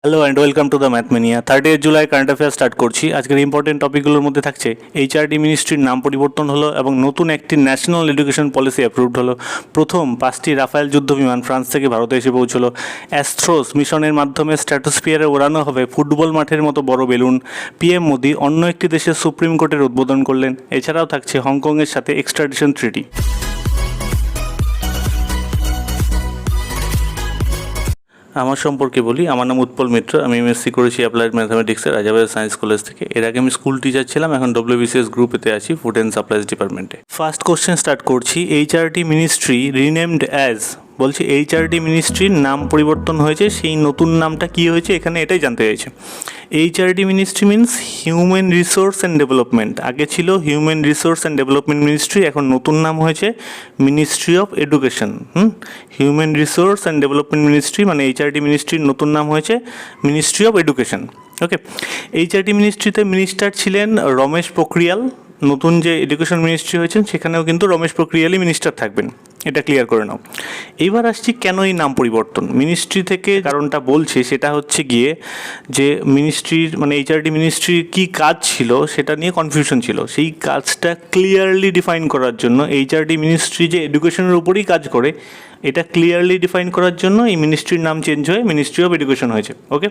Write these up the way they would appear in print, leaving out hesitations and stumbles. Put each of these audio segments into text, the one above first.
Hello and welcome to the Mathmania. 30 জুলাই current affair start করছি। আজকের ইম্পর্টেন্ট টপিকগুলোর মধ্যে থাকছে এইচআরডি মিনিস্ট্রির নাম পরিবর্তন হলো এবং নতুন একটি ন্যাশনাল এডুকেশন পলিসি অ্যাপ্রুভড হলো। প্রথম 5টি রাফায়েল যুদ্ধবিমান ফ্রান্স থেকে ভারতে এসে পৌঁছলো। অ্যাস্ট্রোস মিশনের মাধ্যমে স্ট্র্যাটোস্ফিয়ারে ওড়ানো হবে ফুটবল মাঠের মতো বড় বেলুন। পিএম মোদি অন্য একটি দেশের সুপ্রিম কোর্টের উদ্বোধন করলেন। এছাড়াও থাকছে হংকংয়ের সাথে এক্সট্রাডিশন ট্রিটি। আমার সম্পর্কে বলি, আমার নাম উৎপল মিত্র। আমি এমএসসি করেছি অ্যাপ্লাইড ম্যাথামেটিক্সের রাজাবাজার সায়েন্স কলেজ থেকে। এর আগে আমি স্কুল টিচার ছিলাম, এখন ডব্লিউবিসিএস গ্রুপেতে আছি, ফুড অ্যান্ড সাপ্লাইজ ডিপার্টমেন্টে। ফার্স্ট কোশ্চেন স্টার্ট করছি। এইচআরডি মিনিস্ট্রি রিনেমড অ্যাজ, বলছি এইচআরডি মিনিস্ট্রির নাম পরিবর্তন হয়েছে, সেই নতুন নামটা কী হয়েছে এখানে এটাই জানতে চাইছে। HRD ministry means human resource and development. আগে ছিল human resource and development ministry, এখন নতুন নাম হয়েছে ministry of education. Human resource and development ministry মানে এইচআরডি মিনিস্ট্রির নতুন নাম হয়েছে ministry of education. Okay, HRD মিনিস্ট্রিতে মিনিস্টার ছিলেন রমেশ পোখরিয়াল। নতুন যে এডুকেশন মিনিস্ট্রি হয়েছেন সেখানেও কিন্তু রমেশ পোখরিয়ালই মিনিস্টার থাকবেন, এটা ক্লিয়ার করে নাও। এইবার আসছি কেন এই নাম পরিবর্তন। মিনিস্ট্রি থেকে কারণটা বলছে সেটা হচ্ছে গিয়ে যে মিনিস্ট্রির মানে এইচআরডি মিনিস্ট্রির কী কাজ ছিল সেটা নিয়ে কনফিউশন ছিল। সেই কাজটা ক্লিয়ারলি ডিফাইন করার জন্য এইচআরডি মিনিস্ট্রি যে এডুকেশনের উপরেই কাজ করে এটা ক্লিয়ারলি ডিফাইন করার জন্য এই মিনিস্ট্রির নাম চেঞ্জ হয়ে মিনিস্ট্রি অফ এডুকেশন হয়েছে। ওকে,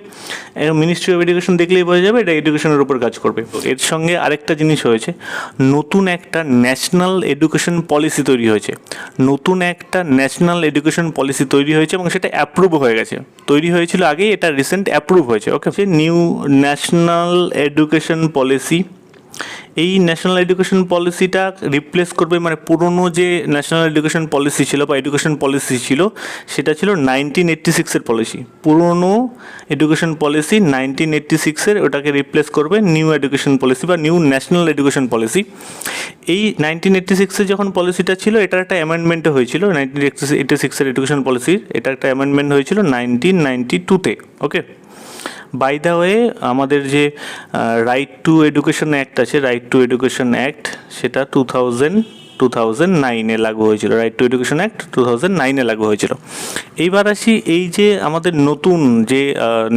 মিনিস্ট্রি অফ এডুকেশন দেখলেই বোঝা যাবে এটা এডুকেশনের উপর কাজ করবে। এর সঙ্গে আরেকটা জিনিস হয়েছে, নতুন একটা ন্যাশনাল এডুকেশন পলিসি তৈরি হয়েছে। নতুন একটা ন্যাশনাল এডুকেশন পলিসি তৈরি হয়েছে এবং সেটা অ্যাপ্রুভ হয়ে গেছে। তৈরি হয়েছিল আগেই, এটা রিসেন্ট অ্যাপ্রুভ হয়েছে। ওকে, নিউ ন্যাশনাল এডুকেশন পলিসি। এই ন্যাশনাল এডুকেশন পলিসিটা রিপ্লেস করবে মানে পুরনো যে ন্যাশনাল এডুকেশন পলিসি ছিল বা এডুকেশন পলিসি ছিল সেটা ছিল 1986-এর পলিসি। পুরনো এডুকেশন পলিসি 1986-এর, ওটাকে রিপ্লেস করবে নিউ এডুকেশন পলিসি বা নিউ ন্যাশনাল এডুকেশন পলিসি। এই 1986-এ যখন পলিসিটা ছিল এটার একটা অ্যামেন্ডমেন্টও হয়েছিল। 1986-এর এডুকেশন পলিসির এটা একটা অ্যামেন্ডমেন্ট হয়েছিল 1992-তে। ওকে, বাই দ্য ওয়ে আমাদের যে রাইট টু এডুকেশন অ্যাক্ট আছে, রাইট টু এডুকেশন অ্যাক্ট, সেটা 2009-এ লাগু হয়েছিল। রাইট টু এডুকেশন অ্যাক্ট 2009-এ লাগু হয়েছিল। এইবার আসি, এই যে আমাদের নতুন যে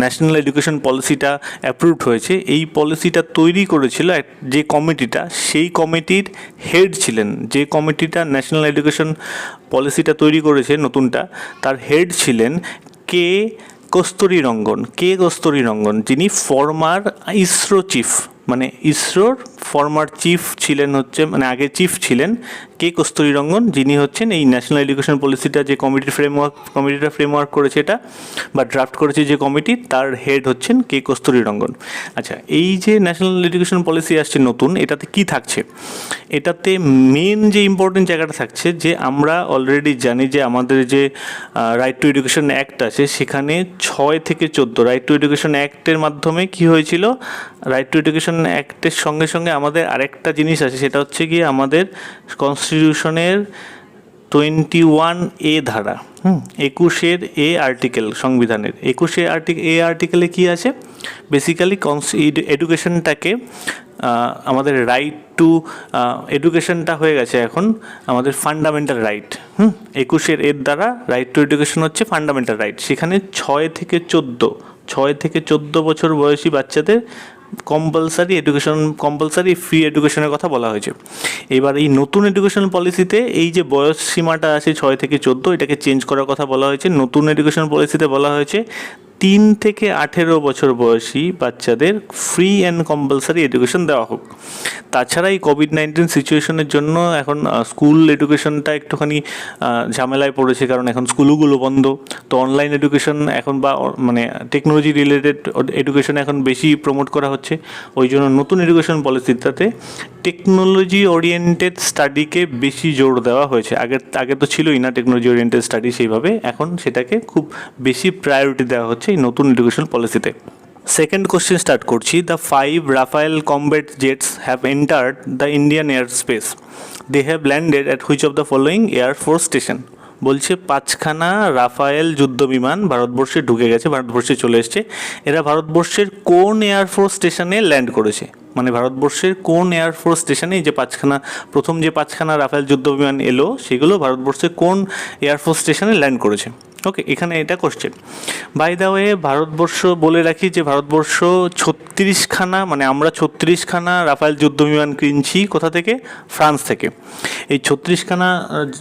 ন্যাশনাল এডুকেশন পলিসিটা অ্যাপ্রুভড হয়েছে, এই পলিসিটা তৈরি করেছিল যে কমিটিটা, সেই কমিটির হেড ছিলেন, যে কমিটিটা ন্যাশনাল এডুকেশন পলিসিটা তৈরি করেছে নতুনটা, তার হেড ছিলেন কস্তুরী রঙ্গন, যিনি ফর্মার ইসরো চিফ, মানে ইসরোর ফর্মার চিফ ছিলেন, হচ্ছে মানে আগে চিফ ছিলেন কস্তুরী রঙ্গন, যিনি হচ্ছেন এই ন্যাশনাল এডুকেশন পলিসিটা যে কমিটিটা ফ্রেমওয়ার্ক করেছে এটা বা ড্রাফট করেছে যে কমিটি, তার হেড হচ্ছেন কস্তুরী রঙ্গন। আচ্ছা, এই যে ন্যাশনাল এডুকেশন পলিসি আসছে নতুন, এটাতে কি থাকছে? এটাতে মেন যে ইম্পর্টেন্ট জায়গাটা থাকছে যে আমরা অলরেডি জানি যে আমাদের যে রাইট টু এডুকেশন অ্যাক্ট আছে সেখানে 6 থেকে 14 রাইট টু এডুকেশন অ্যাক্টের মাধ্যমে কি হয়েছিল, রাইট টু এডুকেশন অ্যাক্টের সঙ্গে সঙ্গে আমাদের আরেকটা জিনিস আছে, সেটা হচ্ছে গিয়ে আমাদের কনস্টিটিউশনের 21A ধারা, 21 এ আর্টিকেল, সংবিধানের 21 আর্টিকেলে কি আছে, বেসিক্যালি এডুকেশনটাকে আমাদের রাইট টু এডুকেশনটা হয়ে গেছে এখন আমাদের ফান্ডামেন্টাল রাইট। 21 দ্বারা রাইট টু এডুকেশন হচ্ছে ফান্ডামেন্টাল রাইট। সেখানে 6 থেকে 14 বছর বয়সী বাচ্চাদের কম্পালসারি ফ্রি এডুকেশনের কথা বলা হয়েছে। এবার এই নতুন এডুকেশন পলিসিতে এই যে বয়স সীমাটা আছে 6 থেকে 14, এটাকে চেঞ্জ করার কথা বলা হয়েছে। নতুন এডুকেশন পলিসিতে বলা হয়েছে 3 থেকে 18 বছর বয়সী বাচ্চাদের ফ্রি অ্যান্ড কম্পালসারি এডুকেশন দেওয়া হোক। তাছাড়া এই কোভিড-19 সিচুয়েশনের জন্য এখন স্কুল এডুকেশনটা একটুখানি ঝামেলায় পড়েছে, কারণ এখন স্কুলগুলো বন্ধ। তো অনলাইন এডুকেশন এখন বা মানে টেকনোলজি রিলেটেড এডুকেশন এখন বেশি প্রমোট করা হচ্ছে। ওই জন্য নতুন এডুকেশন পলিসিটাতে টেকনোলজি ওরিয়েন্টেড স্টাডিকে বেশি জোর দেওয়া হয়েছে। আগে তো ছিলই না টেকনোলজি ওরিয়েন্টেড স্টাডি সেইভাবে, এখন সেটাকে খুব বেশি প্রায়োরিটি দেওয়া হচ্ছে এই নতুন এডুকেশন পলিসিতে। সেকেন্ড কোশ্চেন স্টার্ট করছি। The 5 Rafale combat jets have entered the Indian air space. They have landed at which of the following air force station. বলছে 5খানা রাফায়েল যুদ্ধ বিমান ভারতবর্ষে ঢুকে গেছে, ভারতবর্ষে চলে এসছে। এরা ভারতবর্ষের কোন এয়ারফোর্স স্টেশনে ল্যান্ড করেছে, মানে ভারতবর্ষের কোন এয়ারফোর্স স্টেশনে যে 5খানা প্রথম যে 5খানা রাফায়েল যুদ্ধ বিমান এলো সেগুলো ভারতবর্ষের কোন এয়ারফোর্স স্টেশনে ল্যান্ড করেছে। ওকে, এখানে এটা কোশ্চেন। বাই দ্য ওয়ে, ভারতবর্ষ বলে রাখি যে ভারতবর্ষ 36খানা, মানে আমরা 36খানা রাফায়েল যুদ্ধবিমান কিনছি কোথা থেকে? ফ্রান্স থেকে। এই 36খানা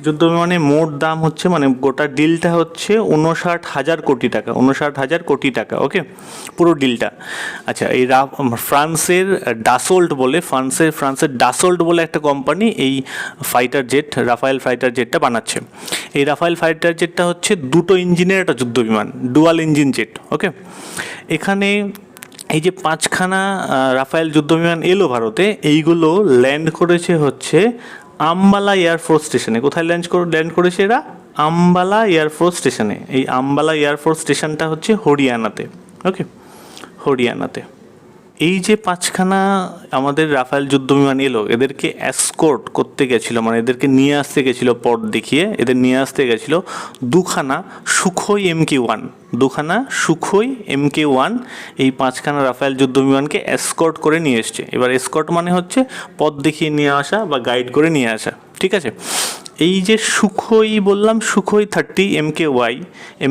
যুদ্ধবিমানের মোট দাম হচ্ছে, মানে গোটা ডিলটা হচ্ছে 59,000 কোটি টাকা, 59,000 কোটি টাকা। ওকে, পুরো ডিলটা। আচ্ছা, এই ফ্রান্সের ডাসোল্ট বলে, ফ্রান্সের ডাসোল্ট বলে একটা কোম্পানি এই ফাইটার জেট, রাফায়েল ফাইটার জেটটা বানাচ্ছে। এই রাফায়েল ফাইটার জেটটা হচ্ছে দুটো ইঞ্জিনের একটা যুদ্ধবিমান, ডুয়াল ইঞ্জিন জেট। ওকে, এখানে এই যে 5খানা রাফায়েল যুদ্ধবিমান এলো ভারতে, এইগুলো ল্যান্ড করেছে হচ্ছে আম্বালা এয়ারফোর্স স্টেশনে। কোথায় ল্যান্ড করেছে এরা? আম্বালা এয়ারফোর্স স্টেশনে। এই আম্বালা এয়ারফোর্স স্টেশনটা হচ্ছে হরিয়ানাতে। ওকে, হরিয়ানাতে। এই যে 5খানা আমাদের রাফায়েল যুদ্ধবিমান এলো, এদেরকে এসকর্ট করতে গেছিলো, মানে এদেরকে নিয়ে আসতে গেছিলো, পথ দেখিয়ে এদের নিয়ে আসতে গেছিলো 2খানা সুখোই MK-1, 2খানা সুখোই MK-1 এই 5খানা রাফায়েল যুদ্ধবিমানকে এসকর্ট করে নিয়ে এসছে। এবার এসকর্ট মানে হচ্ছে পথ দেখিয়ে নিয়ে আসা বা গাইড করে নিয়ে আসা, ঠিক আছে? এই যে সুখোই বললাম, সুখোই 30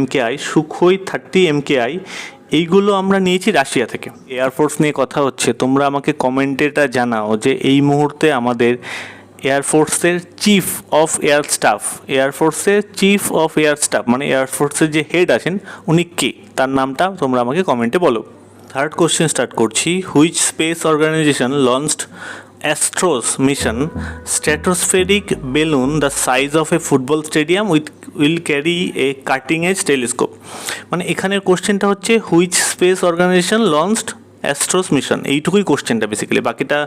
MKI, সুখোই 30 MKI, এইগুলো আমরা নিয়েছি রাশিয়া থেকে। এয়ারফোর্স নিয়ে কথা হচ্ছে, তোমরা আমাকে কমেন্টে এটা জানাও যে এই মুহূর্তে আমাদের এয়ারফোর্সের চিফ অফ এয়ার স্টাফ মানে এয়ারফোর্সের যে হেড আছেন উনি কে, তার নামটা তোমরা আমাকে কমেন্টে বলো। থার্ড কোশ্চেন স্টার্ট করছি। Which space organisation launched ASTHROS mission stratospheric balloon the size of a football stadium will carry a cutting edge telescope? মানে এখানের কোশ্চেনটা হচ্ছে which space organisation launched ASTHROS mission, এইটুকুই কোশ্চেনটা বেসিক্যালি, বাকিটা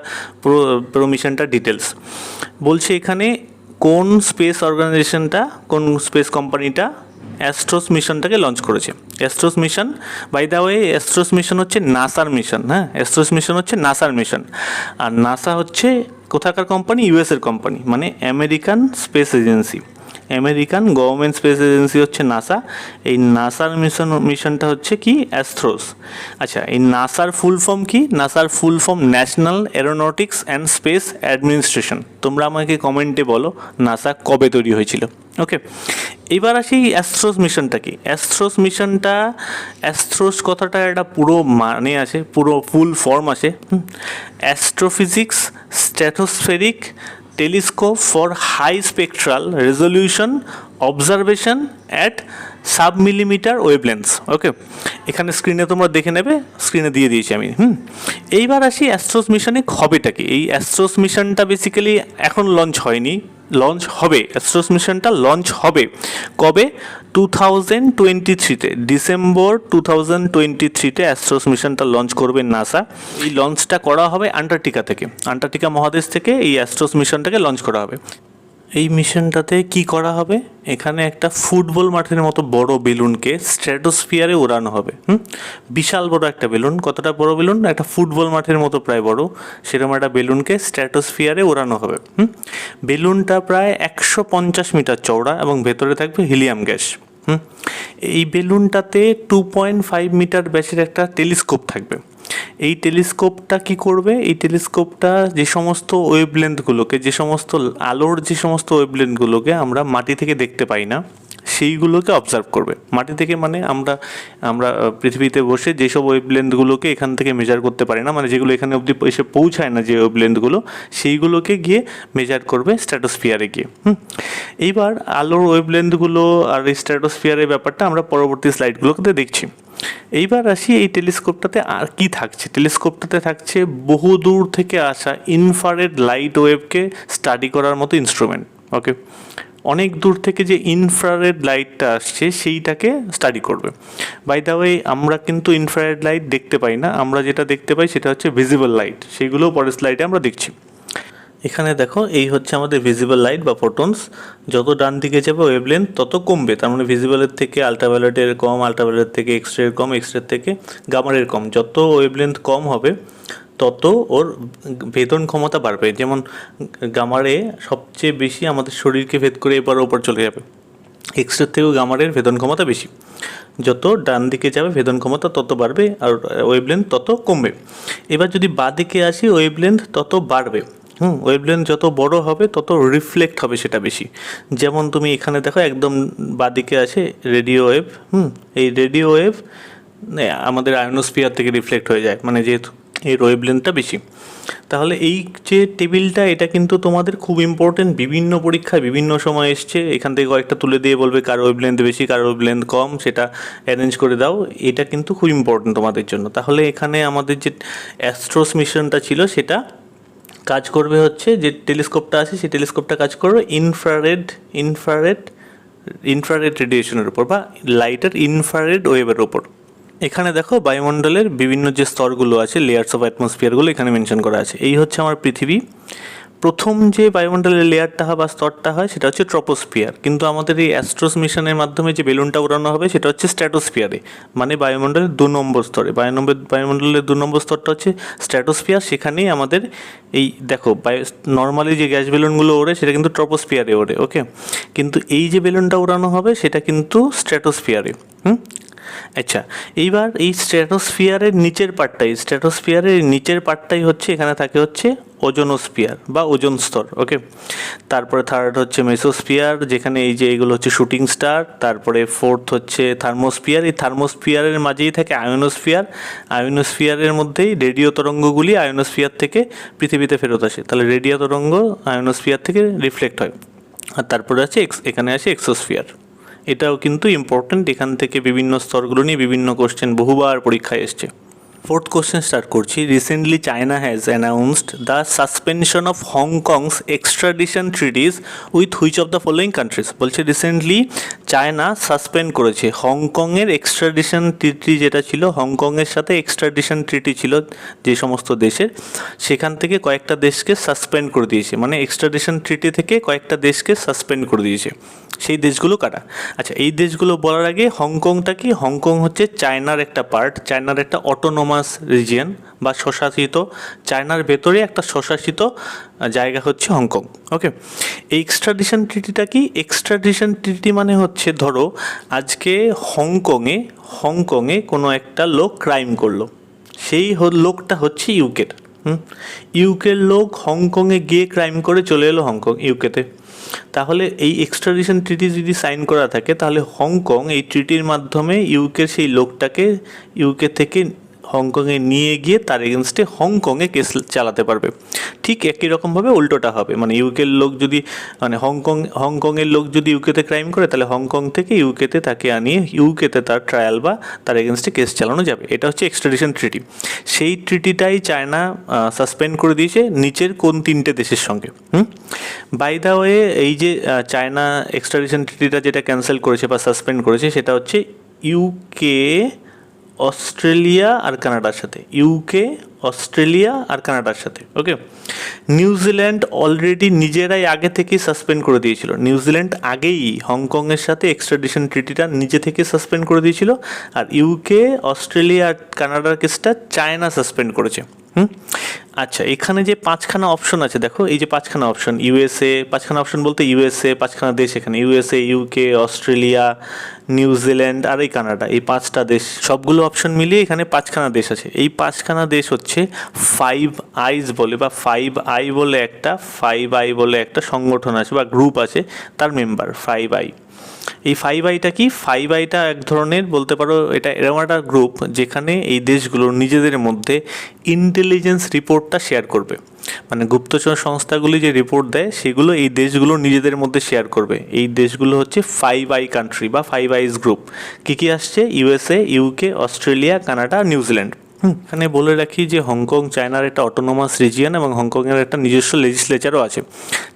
পুরো মিশনটা ডিটেলস বলছে। এখানে কোন স্পেস অর্গানাইজেশনটা, কোন স্পেস কোম্পানিটা অ্যাস্ট্রোস মিশনটাকে লঞ্চ করেছে? ASTHROS mission, by the way, ASTHROS mission হচ্ছে নাসার মিশন। হ্যাঁ, অ্যাস্ট্রোস মিশন হচ্ছে নাসার মিশন। আর নাসা হচ্ছে কোথাকার কোম্পানি? ইউএসের কোম্পানি, মানে American space agency, American government space agency হচ্ছে নাসা। এই নাসার মিশনটা হচ্ছে কি? অ্যাস্ট্রোস। আচ্ছা, এই নাসার ফুল ফর্ম কি? নাসার full form national aeronautics and space administration. তোমরা আমাকে কমেন্টে বলো নাসা কবে তৈরি হয়েছিল। ওকে, এবার আসি অ্যাস্ট্রোস মিশনটা কি। অ্যাস্ট্রোস কথাটা একটা পুরো মানে আছে, পুরো ফুল ফর্ম আছে। Astrophysics stratospheric telescope for high spectral resolution observation at submillimetre wavelengths. Okay, এখানে স্ক্রিনে তোমরা দেখে নেবে, স্ক্রিনে দিয়ে দিয়েছি আমি। এইবার আসি অ্যাস্ট্রোস মিশনে হবেটা কি। এই অ্যাস্ট্রোস মিশনটা বেসিক্যালি এখন লঞ্চ হয়নি, লঞ্চ হবে। অ্যাস্ট্রোস মিশনটা লঞ্চ হবে কবে? 2023-তে, ডিসেম্বর 2023-তে অ্যাস্ট্রোস মিশনটা লঞ্চ করবে নাসা। এই লঞ্চটা করা হবে আন্টার্কটিকা থেকে, আন্টার্কটিকা মহাদেশ থেকে এই অ্যাস্ট্রোস মিশনটাকে লঞ্চ করা হবে। এই মিশনটাতে কি করা হবে? এখানে একটা ফুটবল মাঠের মতো বড় বেলুনকে স্ট্র্যাটোস্ফিয়ারে ওড়ানো হবে। বিশাল বড় একটা বেলুন। কতটা বড় বেলুন? একটা ফুটবল মাঠের মতো প্রায় বড়, সেরকম একটা বেলুনকে স্ট্র্যাটোস্ফিয়ারে ওড়ানো হবে। বেলুনটা প্রায় 150 মিটার চওড়া এবং ভেতরে থাকবে হিলিয়াম গ্যাস। এই বেলুনটাতে 2.5 মিটার ব্যাসের একটা টেলিস্কোপ থাকবে। এই টেলিস্কোপটা কি করবে? এই টেলিস্কোপটা যে সমস্ত ওয়েভলেন্থগুলোকে, যে সমস্ত আলোর যে সমস্ত ওয়েভলেন্থগুলোকে আমরা মাটি থেকে দেখতে পাই না, সেইগুলোকে অবজার্ভ করবে। মাটি থেকে মানে আমরা পৃথিবীতে বসে যেসব ওয়েভলেন্থগুলোকে এখান থেকে মেজার করতে পারি না, মানে যেগুলো এখানে অবধি এসে পৌঁছায় না যে ওয়েভলেন্থগুলো, সেইগুলোকে গিয়ে মেজার করবে স্ট্র্যাটোস্ফিয়ারে গিয়ে। এইবার আলোর ওয়েভলেন্থগুলো আর এই স্ট্র্যাটোস্ফিয়ারের ব্যাপারটা আমরা পরবর্তী স্লাইডগুলোতে দেখছি। এইবার আসি এই টেলিস্কোপটাতে আর কি থাকছে। টেলিস্কোপটাতে থাকছে বহু দূর থেকে আসা ইনফ্রারেড লাইট ওয়েভকে স্টাডি করার মতো ইনস্ট্রুমেন্ট। ওকে, অনেক দূর থেকে যে ইনফ্রারেড লাইটটা আসছে সেইটাকে স্টাডি করবে। বাই দ্য ওয়ে, আমরা কিন্তু ইনফ্রারেড লাইট দেখতে পাই না, আমরা যেটা দেখতে পাই সেটা হচ্ছে ভিজিবল লাইট, সেইগুলোও পরের স্লাইডে আমরা দেখছি। এখানে দেখো, এই হচ্ছে আমাদের ভিজিবল লাইট বা ফোটনস। যত ডান দিকে যাবে ওয়েভলেন্থ তত কমবে, তার মানে ভিজিবলের থেকে আলট্রাভায়োলেটের কম, আলট্রাভায়োলেট থেকে এক্সরের কম, এক্সরের থেকে গামারের কম। যত ওয়েভলেন্থ কম হবে তত ওর ভেদন ক্ষমতা বাড়বে। যেমন গামারে সবচেয়ে বেশি আমাদের শরীরকে ভেদ করে এবার ওপর চলে যাবে, এক্সরের থেকেও গামারের ভেদন ক্ষমতা বেশি। যত ডান দিকে যাবে ভেদন ক্ষমতা তত বাড়বে আর ওয়েভলেন্থ তত কমবে। এবার যদি বাঁ দিকে আসি ওয়েভলেন্থ তত বাড়বে। ওয়েভলেন্থ যত বড় হবে তত রিফ্লেক্ট হবে সেটা বেশি। যেমন তুমি এখানে দেখো একদম বাঁদিকে আছে রেডিও ওয়েভ। এই রেডিও ওয়েভ আমাদের আয়নোস্ফিয়ার থেকে রিফ্লেক্ট হয়ে যায়, মানে যেহেতু এর ওয়েভলেন্থটা বেশি। তাহলে এই যে টেবিলটা, এটা কিন্তু তোমাদের খুব ইম্পর্টেন্ট, বিভিন্ন পরীক্ষায় বিভিন্ন সময় এসছে। এখান থেকে কয়েকটা তুলে দিয়ে বলবে কার ওয়েভলেন্থ বেশি কার ওয়েভলেন্থ কম, সেটা অ্যারেঞ্জ করে দাও। এটা কিন্তু খুব ইম্পর্টেন্ট তোমাদের জন্য। তাহলে এখানে আমাদের যে অ্যাস্ট্রোস মিশনটা ছিল সেটা কাজ করবে হচ্ছে, যে টেলিস্কোপটা আছে সেই টেলিস্কোপটা কাজ করবে ইনফ্রারেড রেডিয়েশনের উপর বা লাইটের ইনফ্রারেড ওয়েভের উপর। এখানে দেখো বায়ুমণ্ডলের বিভিন্ন যে স্তরগুলো আছে, লেয়ার্স অফ অ্যাটমসফিয়ারগুলো এখানে মেনশন করা আছে। এই হচ্ছে আমার পৃথিবী। প্রথম যে বায়ুমণ্ডলের লেয়ারটা হয় বা স্তরটা হয় সেটা হচ্ছে ট্রপোস্ফিয়ার, কিন্তু আমাদের এই অ্যাস্ট্রোস মিশনের মাধ্যমে যে বেলুনটা উড়ানো হবে সেটা হচ্ছে স্ট্র্যাটোস্ফিয়ারে, মানে বায়ুমণ্ডলের 2 নম্বর স্তরে। বায়ুমণ্ডলের 2 নম্বর স্তরটা হচ্ছে স্ট্র্যাটোস্ফিয়ার। সেখানেই আমাদের এই দেখো নর্মালি যে গ্যাস বেলুনগুলো ওড়ে সেটা কিন্তু ট্রপোস্ফিয়ারে ওড়ে, ওকে। কিন্তু এই যে বেলুনটা উড়ানো হবে সেটা কিন্তু স্ট্র্যাটোস্ফিয়ারে। আচ্ছা, এইবার এই স্ট্র্যাটোস্ফিয়ারের নিচের পার্টটাই হচ্ছে, এখানে থাকে হচ্ছে ওজোনোস্ফিয়ার বা ওজোন স্তর, ওকে। তারপরে থার্ড হচ্ছে মেসোস্ফিয়ার, যেখানে এই যে এইগুলো হচ্ছে শুটিং স্টার। তারপরে ফোর্থ হচ্ছে থার্মোস্ফিয়ার। এই থার্মোস্ফিয়ারের মাঝেই থাকে আয়নোস্ফিয়ারের মধ্যেই রেডিও তরঙ্গগুলি আয়নোস্ফিয়ার থেকে পৃথিবীতে ফেরত আসে। তাহলে রেডিও তরঙ্গ আয়নোস্ফিয়ার থেকে রিফ্লেক্ট হয়। আর তারপরে আছে এখানে আছে এক্সোস্ফিয়ার। এটাও কিন্তু ইম্পর্টেন্ট, এখান থেকে বিভিন্ন স্তরগুলো নিয়ে বিভিন্ন কোশ্চেন বহুবার পরীক্ষায় এসছে। ফোর্থ কোশ্চেন স্টার্ট করছি। Recently China has announced the suspension of Hong Kong's extradition treaties with which of the following countries. বলছে রিসেন্টলি চায়না সাসপেন্ড করেছে হংকংয়ের এক্সট্রাডিশন ট্রিটি, যেটা ছিল হংকংয়ের সাথে এক্সট্রাডিশন ট্রিটি ছিল যে সমস্ত দেশের, সেখান থেকে কয়েকটা দেশকে সাসপেন্ড করে দিয়েছে, মানে এক্সট্রাডিশন ট্রিটি থেকে কয়েকটা দেশকে সাসপেন্ড করে দিয়েছে। সেই দেশগুলো কারা? আচ্ছা, এই দেশগুলো বলার আগে হংকংটা কি? হংকং হচ্ছে চায়নার একটা পার্ট, চায়নার একটা অটোনোমাস রিজিয়ন বা স্বশাসিত, চায়নার ভেতরে একটা স্বশাসিত জায়গা হচ্ছে হংকং, ওকে। এই এক্সট্রাডিশন ট্রিটিটা কি? এক্সট্রাডিশন ট্রিটি মানে হচ্ছে, ধরো আজকে হংকংয়ে কোনো একটা লোক ক্রাইম করলো, সেই লোকটা হচ্ছে ইউকের। ইউকের লোক হংকংয়ে গিয়ে ক্রাইম করে চলে এলো ইউকেতে। তাহলে এই এক্সট্রাডিশন ট্রিটি যদি সাইন করা থাকে, তাহলে হংকং এই ট্রিটির মাধ্যমে ইউকের সেই লোকটাকে ইউকে থেকে হংকংয়ে নিয়ে গিয়ে তার এগেনস্টে হংকংয়ে কেস চালাতে পারবে। ঠিক একই রকমভাবে উল্টোটা হবে, মানে ইউকের লোক যদি, মানে হংকংয়ের লোক যদি ইউকেতে ক্রাইম করে, তাহলে হংকং থেকে ইউকেতে তাকে আনিয়ে ইউকেতে তার ট্রায়াল বা তার এগেনস্টে কেস চালানো যাবে। এটা হচ্ছে এক্সট্রাডিশন ট্রিটি। সেই ট্রিটিটাই চায়না সাসপেন্ড করে দিয়েছে নিচের কোন 3টে দেশের সঙ্গে। বাই দ্য ওয়ে, এই যে চায়না এক্সট্রাডিশন ট্রিটিটা যেটা ক্যান্সেল করেছে বা সাসপেন্ড করেছে, সেটা হচ্ছে ইউকে, অস্ট্রেলিয়া আর কানাডার সাথে, ওকে। নিউজিল্যান্ড অলরেডি নিজেরাই আগে থেকেই সাসপেন্ড করে দিয়েছিল। নিউজিল্যান্ড আগেই হংকংয়ের সাথে এক্সট্রাডিশন ট্রিটিটা নিজে থেকে সাসপেন্ড করে দিয়েছিল, আর ইউকে, অস্ট্রেলিয়া আর কানাডার কেসটা চায়না সাসপেন্ড করেছে। আচ্ছা, এখানে যে 5খানা অপশন আছে, দেখো এই যে 5খানা অপশন, ইউএসএ, 5খানা অপশন বলতে ইউএসএ 5খানা দেশ, এখানে ইউএসএ, ইউকে, অস্ট্রেলিয়া, নিউজিল্যান্ড আর এই কানাডা, এই 5টা দেশ, সবগুলো অপশন মিলিয়ে এখানে 5খানা দেশ আছে। এই 5খানা দেশ হচ্ছে 5 আই বলে একটা সংগঠন আছে বা গ্রুপ আছে, তার মেম্বার 5 আই। এই 5 আইটা কি? 5 আইটা এক ধরনের বলতে পারো, এটা এরকম একটা গ্রুপ যেখানে এই দেশগুলো নিজেদের মধ্যে ইন্টেলিজেন্স রিপোর্টটা শেয়ার করবে, মানে গুপ্তচর সংস্থাগুলি যে রিপোর্ট দেয় সেগুলো এই দেশগুলো নিজেদের মধ্যে শেয়ার করবে। এই দেশগুলো হচ্ছে 5 আই কান্ট্রি বা 5 আইস গ্রুপ। কী আসছে? USA, UK, Australia, Canada, New Zealand. এখানে বলে রাখি যে হংকং চায়নার একটা অটোনোমাস রিজিয়ন এবং হংকংয়ের একটা নিজস্ব লেজিসলেচারও আছে।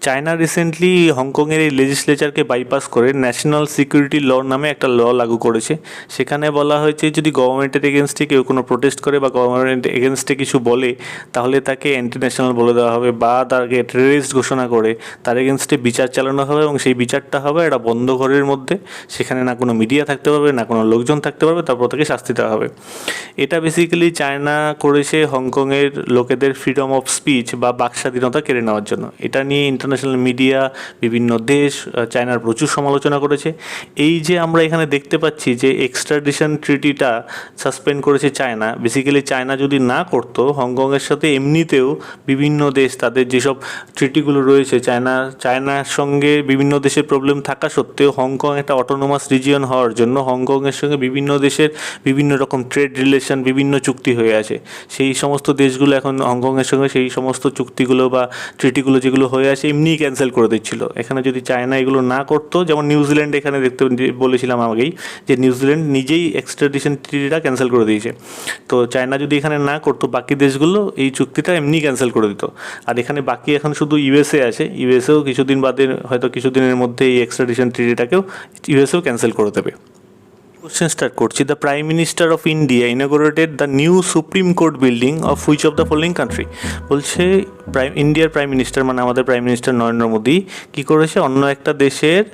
চায়না রিসেন্টলি হংকংয়ের এই লেজিসলেচারকে বাইপাস করে ন্যাশনাল সিকিউরিটি ল নামে একটা ল লাগু করেছে। সেখানে বলা হয়েছে যদি গভর্নমেন্টের এগেনস্টে কেউ কোনো প্রোটেস্ট করে বা গভর্নমেন্টের এগেনস্টে কিছু বলে, তাহলে তাকে অ্যান্টি ন্যাশনাল বলে দেওয়া হবে বা তাকে টেররিস্ট ঘোষণা করে তার এগেনস্টে বিচার চালানো হবে, এবং সেই বিচারটা হবে একটা বন্ধ ঘরের মধ্যে। সেখানে না কোনো মিডিয়া থাকতে পারবে, না কোনো লোকজন থাকতে পারবে, তারপর তাকে শাস্তি দেওয়া হবে। এটা বেসিক্যালি চায়না করেছে হংকংয়ের লোকেদের ফ্রিডম অফ স্পিচ বা বাক স্বাধীনতা কেড়ে নেওয়ার জন্য। এটা নিয়ে ইন্টারন্যাশনাল মিডিয়া, বিভিন্ন দেশ চায়নার প্রচুর সমালোচনা করেছে। এই যে আমরা এখানে দেখতে পাচ্ছি যে এক্সট্রাডিশন ট্রিটিটা সাসপেন্ড করেছে চায়না, বেসিক্যালি চায়না যদি না করতো হংকংয়ের সাথে এমনিতেও বিভিন্ন দেশ তাদের যেসব ট্রিটিগুলো রয়েছে, চায়নার সঙ্গে বিভিন্ন দেশের প্রবলেম থাকা সত্ত্বেও হংকং একটা অটোনোমাস রিজিয়ন হওয়ার জন্য হংকংয়ের সঙ্গে বিভিন্ন দেশের বিভিন্ন রকম ট্রেড রিলেশন, বিভিন্ন চুক্তি হয়ে আছে। সেই সমস্ত দেশগুলো এখন হংকংয়ের সঙ্গে সেই সমস্ত চুক্তিগুলো বা ট্রিটিগুলো যেগুলো হয়ে আছে এমনিই ক্যান্সেল করে দিচ্ছিল। এখানে যদি চায়না এগুলো না করতো, যেমন নিউজিল্যান্ড এখানে দেখতে বলেছিলাম আগেই যে নিউজিল্যান্ড নিজেই এক্সট্রাডিশন ট্রিটিটা ক্যান্সেল করে দিয়েছে। তো চায়না যদি এখানে না করতো বাকি দেশগুলো এই চুক্তিটা এমনি ক্যান্সেল করে দিত। আর এখানে বাকি এখন শুধু ইউএসএ আছে, ইউএসএও কিছুদিন বাদে হয়তো কিছুদিনের মধ্যে এই এক্সট্রাডিশন ট্রিটিটাকেও ইউএসএও ক্যান্সেল করে দেবে। কোশ্চেন স্টার্ট করছি। The prime minister of India inaugurated the new supreme court building of which of the following country. বলছে ইন্ডিয়ার প্রাইম মিনিস্টার মানে আমাদের প্রাইম মিনিস্টার নরেন্দ্র মোদী কী করেছে, অন্য একটা দেশের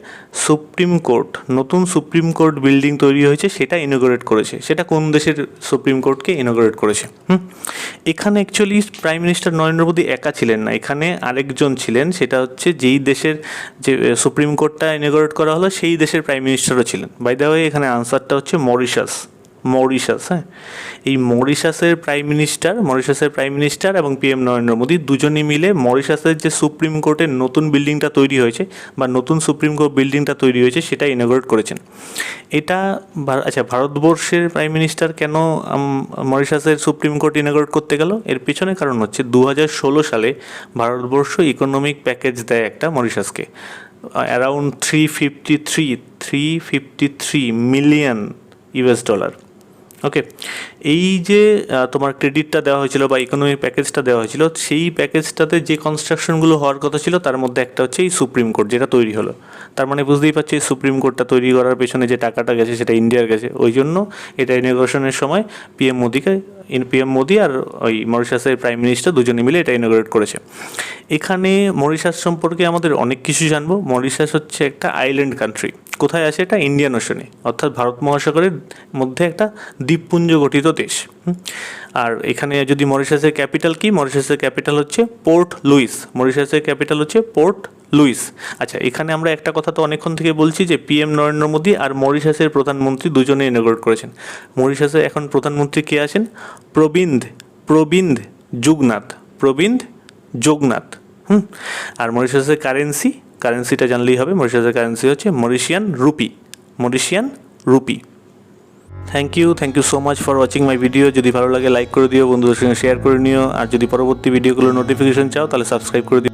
সুপ্রিম কোর্ট, নতুন সুপ্রিম কোর্ট বিল্ডিং তৈরি হয়েছে সেটা ইনঅগরেট করেছে। সেটা কোন দেশের সুপ্রিম কোর্টকে ইনঅগরেট করেছে? এখানে actually prime minister Narendra Modi একা ছিলেন না, এখানে আরেকজন ছিলেন। সেটা হচ্ছে যেই দেশের যে সুপ্রিম কোর্টটা ইনঅগরেট করা হলো সেই দেশের প্রাইম মিনিস্টারও ছিলেন। বাই দ্য ওয়ে এখানে আনসারটা হচ্ছে মরিশাস। হ্যাঁ, এই মরিশাসের প্রাইম মিনিস্টার এবং পিএম নরেন্দ্র মোদী দুজনে মিলে মরিশাসের যে সুপ্রিম কোর্টের নতুন বিল্ডিংটা তৈরি হয়েছে বা নতুন সুপ্রিম কোর্ট বিল্ডিংটা তৈরি হয়েছে সেটা ইনঅগরেট করেছেন। এটা আচ্ছা, ভারতবর্ষের প্রাইম মিনিস্টার কেন মরিশাসের সুপ্রিম কোর্ট ইনঅগরেট করতে গেল? এর পিছনে কারণ হচ্ছে 2016 সালে ভারতবর্ষ ইকোনমিক প্যাকেজ দেয় একটা মরিশাসকে, অ্যারাউন্ড $353 মিলিয়ন US। ওকে, এই যে তোমার ক্রেডিটটা দেওয়া হয়েছিল বা ইকোনমিক প্যাকেজটা দেওয়া হয়েছিল, সেই প্যাকেজটাতে যে কনস্ট্রাকশনগুলো হওয়ার কথা ছিল তার মধ্যে একটা হচ্ছে এই সুপ্রিম কোর্ট যেটা তৈরি হলো। তার মানে বুঝতেই পারছি এই সুপ্রিম কোর্টটা তৈরি করার পেছনে যে টাকাটা গেছে সেটা ইন্ডিয়ার গেছে। ওই জন্য এটা ইনঅগ্রেশনের সময় পিএম মোদী আর ওই মরিশাসের প্রাইম মিনিস্টার দুজনে মিলে এটা ইনঅগ্রেট করেছে। এখানে মরিশাস সম্পর্কে আমাদের অনেক কিছু জানবো। মরিশাস হচ্ছে একটা আইল্যান্ড কান্ট্রি। কোথায় আছে এটা? ইন্ডিয়ান ওশনে, অর্থাৎ ভারত মহাসাগরের মধ্যে একটা দ্বীপপুঞ্জ গঠিত দেশ। আর এখানে যদি মরিশাসের ক্যাপিটাল কি? মরিশাসের ক্যাপিটাল হচ্ছে পোর্ট লুইস। আচ্ছা, এখানে আমরা একটা কথা তো অনেকক্ষণ থেকে বলছি যে পিএম নরেন্দ্র মোদী আর মরিশাসের প্রধানমন্ত্রী দুজনে ইনঅগ্রেট করেছেন। মরিশাসের এখন প্রধানমন্ত্রী কে আছেন? প্রবিন্দ যোগনাথ। আর মরিশাসের কারেন্সিটা জানলেই হবে। মরিশাসের কারেন্সি হচ্ছে Mauritian rupee. Thank you so much for watching my video. যদি ভালো লাগে লাইক করে দিও, বন্ধুদের সঙ্গে শেয়ার করে নিও। আর যদি পরবর্তী ভিডিওগুলোর নোটিফিকেশন চাও তাহলে সাবস্ক্রাইব করে দিও।